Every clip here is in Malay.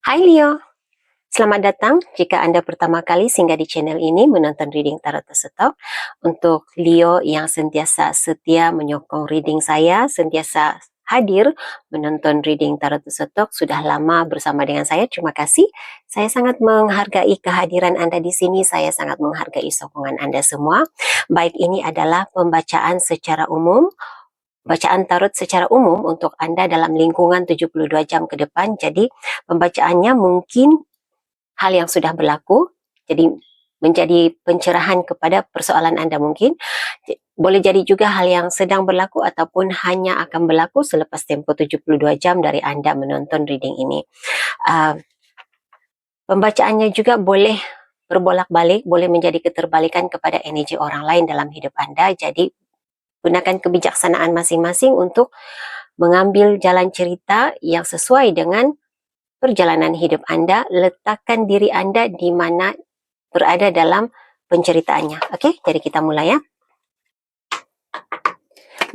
Hai Leo, selamat datang jika Anda pertama kali singgah di channel ini menonton reading Tarot Tersetok. Untuk Leo yang sentiasa setia menyokong reading saya, sentiasa hadir menonton reading Tarot Tersetok, sudah lama bersama dengan saya, terima kasih. Saya sangat menghargai kehadiran Anda di sini, saya sangat menghargai sokongan Anda semua. Baik, ini adalah pembacaan secara umum, bacaan tarot secara umum untuk Anda dalam lingkungan 72 jam ke depan. Jadi pembacaannya mungkin hal yang sudah berlaku, jadi menjadi pencerahan kepada persoalan Anda mungkin. Boleh jadi juga hal yang sedang berlaku ataupun hanya akan berlaku selepas tempoh 72 jam dari Anda menonton reading ini. Pembacaannya juga boleh berbolak-balik, boleh menjadi keterbalikan kepada energi orang lain dalam hidup Anda. Jadi gunakan kebijaksanaan masing-masing untuk mengambil jalan cerita yang sesuai dengan perjalanan hidup Anda. Letakkan diri Anda di mana berada dalam penceritaannya. Oke, jadi kita mulai ya.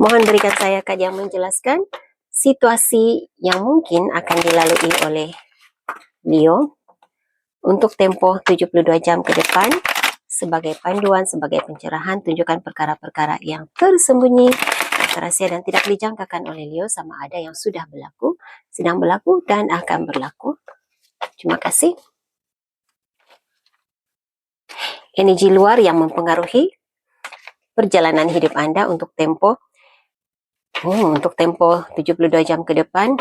Mohon berikan saya kad yang menjelaskan situasi yang mungkin akan dilalui oleh Leo untuk tempoh 72 jam ke depan. Sebagai panduan, sebagai pencerahan, tunjukkan perkara-perkara yang tersembunyi, rahasia dan tidak dijangkakan oleh Leo, sama ada yang sudah berlaku, sedang berlaku, dan akan berlaku. Terima kasih. Energi luar yang mempengaruhi perjalanan hidup Anda untuk tempo 72 jam ke depan.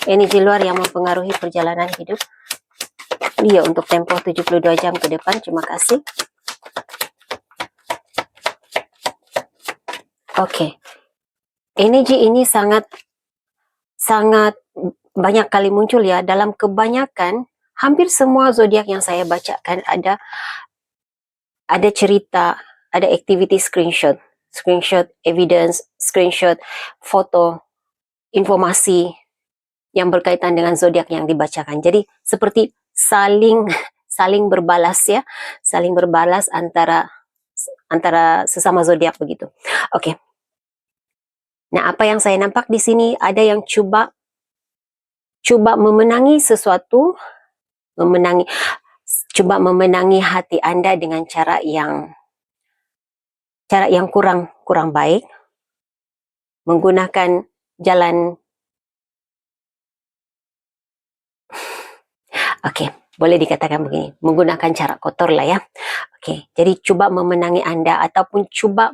Energi luar yang mempengaruhi perjalanan hidup Leo untuk tempo 72 jam ke depan. Terima kasih. Oke. Energi ini sangat banyak kali muncul ya. Dalam kebanyakan, hampir semua zodiak yang saya bacakan ada cerita, ada activity screenshot, evidence, screenshot, foto, informasi yang berkaitan dengan zodiak yang dibacakan. Jadi seperti saling berbalas ya, saling berbalas antara sesama zodiak begitu. Oke. Nah, apa yang saya nampak di sini, ada yang coba memenangi sesuatu, coba memenangi hati Anda dengan cara yang kurang baik, menggunakan jalan. Oke, boleh dikatakan begini, menggunakan cara kotor lah ya. Oke, jadi coba memenangi Anda ataupun coba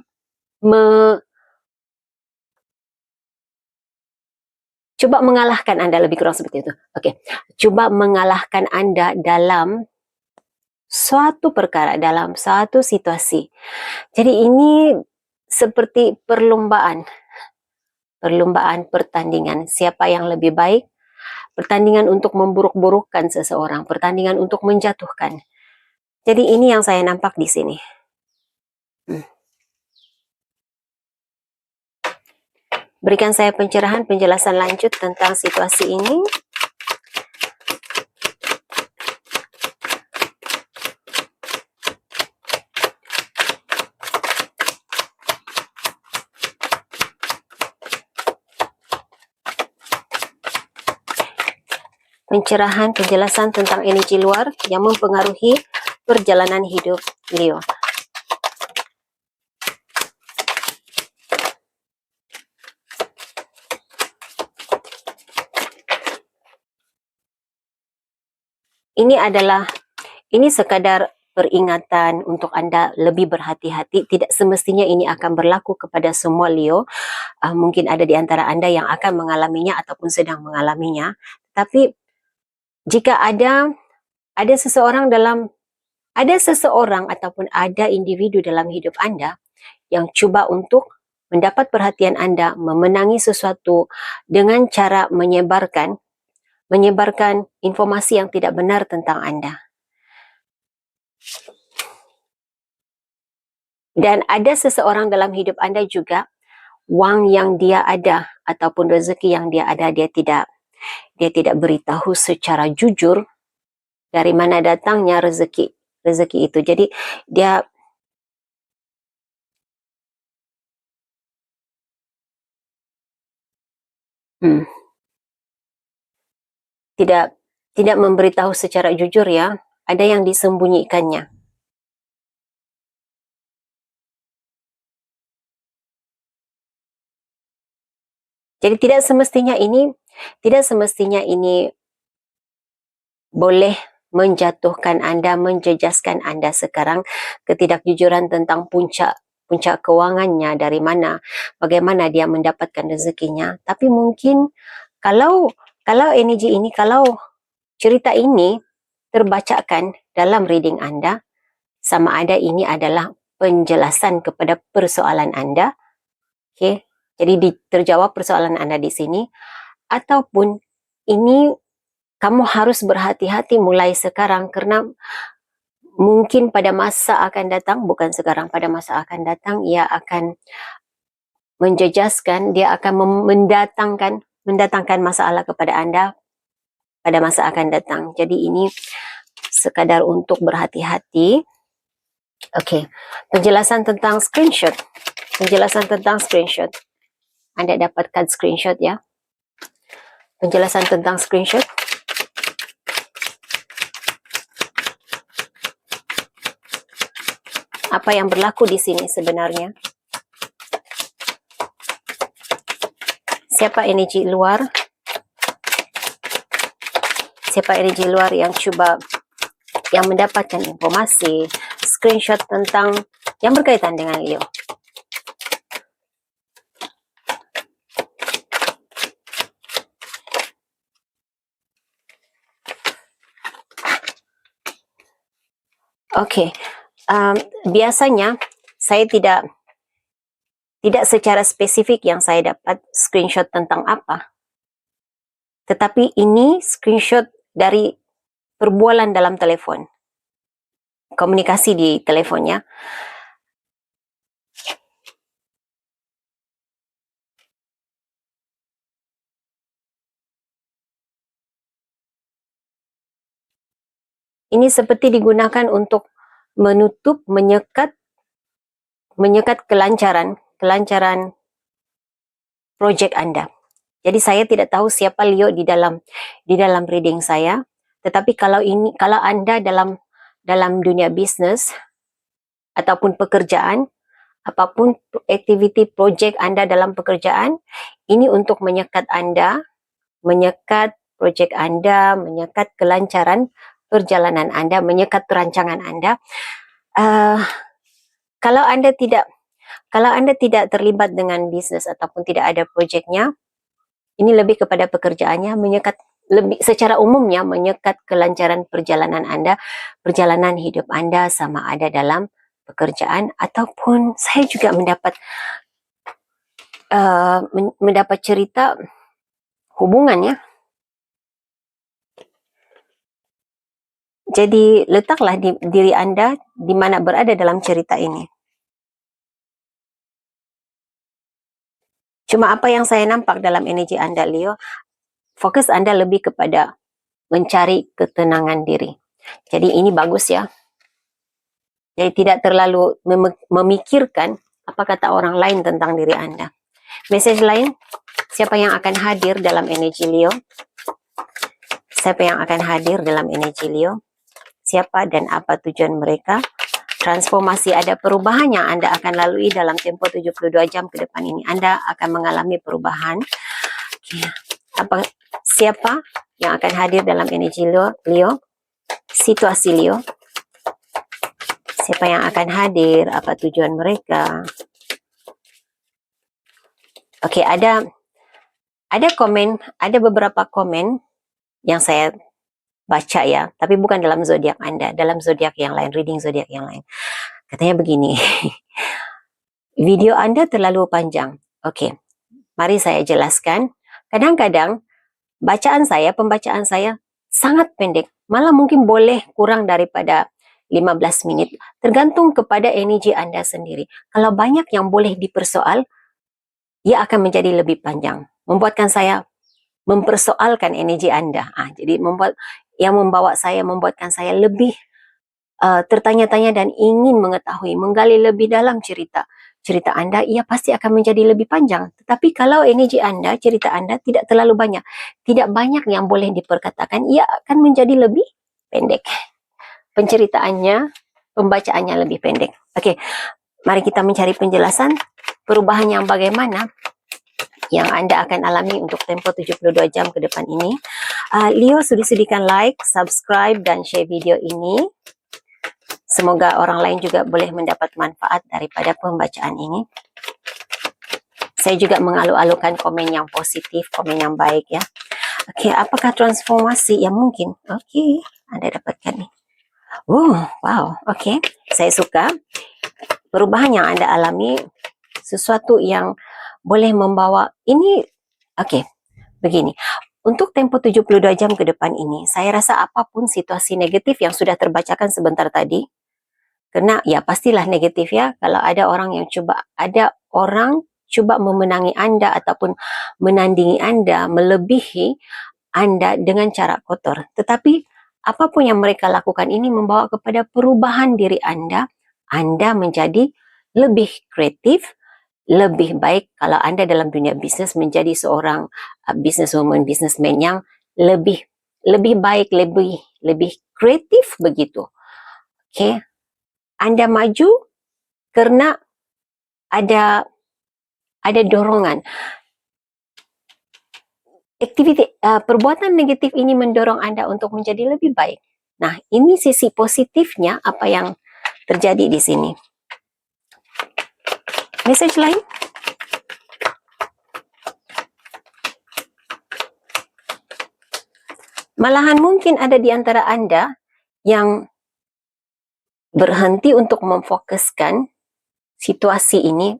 mengalahkan Anda, lebih kurang seperti itu. Oke, coba mengalahkan Anda dalam suatu perkara, dalam suatu situasi. Jadi ini seperti perlombaan, pertandingan. Siapa yang lebih baik? Pertandingan untuk memburuk-burukkan seseorang, pertandingan untuk menjatuhkan. Jadi ini yang saya nampak di sini. Berikan saya pencerahan, penjelasan lanjut tentang situasi ini. Pencerahan, penjelasan tentang energi luar yang mempengaruhi perjalanan hidup Leo. Ini sekadar peringatan untuk Anda lebih berhati-hati. Tidak semestinya ini akan berlaku kepada semua Leo. Mungkin ada di antara Anda yang akan mengalaminya ataupun sedang mengalaminya. Tapi jika ada seseorang ataupun ada individu dalam hidup Anda yang coba untuk mendapat perhatian Anda, memenangi sesuatu dengan cara menyebarkan informasi yang tidak benar tentang Anda. Dan ada seseorang dalam hidup Anda juga, uang yang dia ada ataupun rezeki yang dia ada, dia tidak beritahu secara jujur dari mana datangnya rezeki itu. Jadi dia Hmm. Tidak memberitahu secara jujur ya, ada yang disembunyikannya. Jadi tidak semestinya ini boleh menjatuhkan Anda, menjejaskan Anda sekarang. Ketidakjujuran tentang puncak kewangannya, dari mana, bagaimana dia mendapatkan rezekinya. Tapi mungkin kalau energi ini, kalau cerita ini terbacakan dalam reading Anda, sama ada ini adalah penjelasan kepada persoalan Anda, okay? Jadi terjawab persoalan Anda di sini, ataupun ini kamu harus berhati-hati mulai sekarang, karena mungkin pada masa akan datang, bukan sekarang, pada masa akan datang, ia akan menjejaskan, dia akan mendatangkan masalah kepada Anda pada masa akan datang. Jadi ini sekadar untuk berhati-hati. Oke, penjelasan tentang screenshot. Penjelasan tentang screenshot. Anda dapatkan screenshot ya. Penjelasan tentang screenshot. Apa yang berlaku di sini sebenarnya? Siapa energi luar? Siapa energi luar yang mendapatkan informasi, screenshot tentang yang berkaitan dengan Leo? Oke, biasanya saya tidak secara spesifik yang saya dapat screenshot tentang apa. Tetapi ini screenshot dari perbualan dalam telepon. Komunikasi di teleponnya. Ini seperti digunakan untuk menutup, menyekat kelancaran projek Anda. Jadi saya tidak tahu siapa Leo di dalam reading saya, tetapi kalau Anda dalam dunia bisnis ataupun pekerjaan, apapun activity projek Anda dalam pekerjaan, ini untuk menyekat Anda, menyekat projek Anda, menyekat kelancaran perjalanan Anda, menyekat perancangan Anda. Kalau Anda tidak terlibat dengan bisnis ataupun tidak ada projeknya, ini lebih kepada pekerjaannya, secara umumnya menyekat kelancaran perjalanan Anda, perjalanan hidup Anda, sama ada dalam pekerjaan, ataupun saya juga mendapat cerita hubungannya. Jadi letaklah diri Anda di mana berada dalam cerita ini. Cuma apa yang saya nampak dalam energi Anda, Leo, fokus Anda lebih kepada mencari ketenangan diri. Jadi ini bagus ya. Jadi tidak terlalu memikirkan apa kata orang lain tentang diri Anda. Message lain, siapa yang akan hadir dalam energi Leo? Siapa yang akan hadir dalam energi Leo? Siapa dan apa tujuan mereka? Transformasi, ada perubahan yang Anda akan lalui dalam tempo 72 jam ke depan ini. Anda akan mengalami perubahan. Siapa yang akan hadir dalam energi Leo? Situasi Leo. Siapa yang akan hadir? Apa tujuan mereka? Oke, ada komen, ada beberapa komen yang saya baca ya, tapi bukan dalam zodiak Anda, dalam zodiak yang lain, reading zodiak yang lain. Katanya begini, video Anda terlalu panjang. Oke, mari saya jelaskan. Kadang-kadang pembacaan saya sangat pendek, malah mungkin boleh kurang daripada 15 menit, tergantung kepada energi Anda sendiri. Kalau banyak yang boleh dipersoal, ia akan menjadi lebih panjang, membuatkan saya mempersoalkan energi Anda. Jadi membuatkan saya lebih tertanya-tanya dan ingin mengetahui, menggali lebih dalam cerita cerita Anda, ia pasti akan menjadi lebih panjang. Tetapi kalau energi Anda, cerita Anda tidak terlalu banyak, tidak banyak yang boleh diperkatakan, ia akan menjadi lebih pendek. Penceritaannya, pembacaannya lebih pendek. Oke, mari kita mencari penjelasan perubahan yang bagaimana yang Anda akan alami untuk tempo 72 jam ke depan ini. Leo sudi-sudikan like, subscribe, dan share video ini. Semoga orang lain juga boleh mendapat manfaat daripada pembacaan ini. Saya juga mengalu-alukan komen yang positif, komen yang baik ya. Oke, apakah transformasi yang mungkin? Oke, Anda dapatkan nih. Wow, oke. Saya suka perubahan yang Anda alami, sesuatu yang boleh membawa ini. Oke, begini. Untuk tempo 72 jam ke depan ini, saya rasa apapun situasi negatif yang sudah terbacakan sebentar tadi, karena ya pastilah negatif ya, kalau ada orang coba memenangi Anda ataupun menandingi Anda, melebihi Anda dengan cara kotor. Tetapi apapun yang mereka lakukan ini membawa kepada perubahan diri Anda menjadi lebih kreatif, lebih baik kalau Anda dalam dunia bisnis menjadi seorang businesswoman, businessman yang lebih baik, lebih kreatif begitu. Oke. Anda maju karena ada dorongan. Perbuatan negatif ini mendorong Anda untuk menjadi lebih baik. Nah, ini sisi positifnya apa yang terjadi di sini. Message lain? Malahan mungkin ada di antara Anda yang berhenti untuk memfokuskan situasi ini.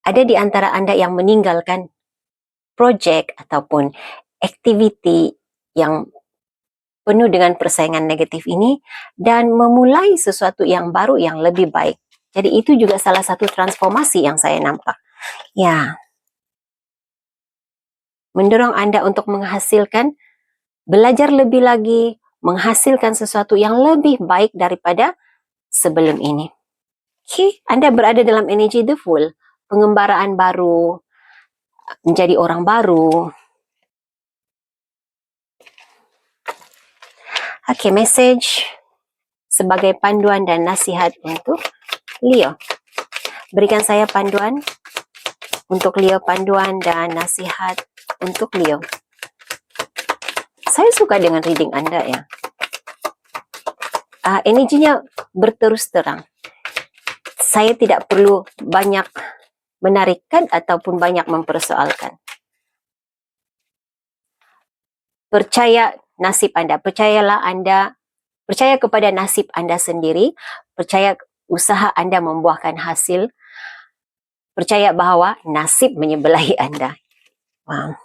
Ada di antara Anda yang meninggalkan project ataupun activity yang penuh dengan persaingan negatif ini dan memulai sesuatu yang baru yang lebih baik. Jadi itu juga salah satu transformasi yang saya nampak. Ya, mendorong Anda untuk belajar lebih lagi, menghasilkan sesuatu yang lebih baik daripada sebelum ini. Oke, Anda berada dalam energi the full, pengembaraan baru, menjadi orang baru. Oke, message sebagai panduan dan nasihat untuk Leo. Berikan saya panduan untuk Leo, panduan dan nasihat untuk Leo. Saya suka dengan reading Anda ya. Energinya berterus terang. Saya tidak perlu banyak menarikkan ataupun banyak mempersoalkan. Percaya nasib Anda, percaya kepada nasib Anda sendiri, percaya usaha Anda membuahkan hasil, percaya bahwa nasib menyebelahi Anda. Wow.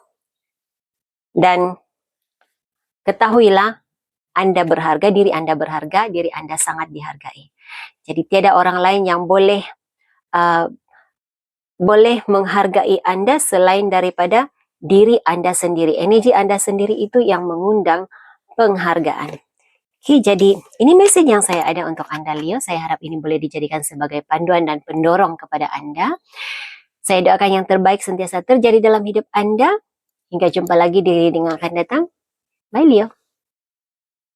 Dan ketahuilah, Anda berharga, diri Anda sangat dihargai. Jadi tiada orang lain yang boleh menghargai Anda selain daripada diri Anda sendiri. Energi Anda sendiri itu yang mengundang penghargaan. Oke, jadi ini message yang saya ada untuk Anda, Leo. Saya harap ini boleh dijadikan sebagai panduan dan pendorong kepada Anda. Saya doakan yang terbaik sentiasa terjadi dalam hidup Anda. Hingga jumpa lagi di reading yang akan datang. Bye, Leo.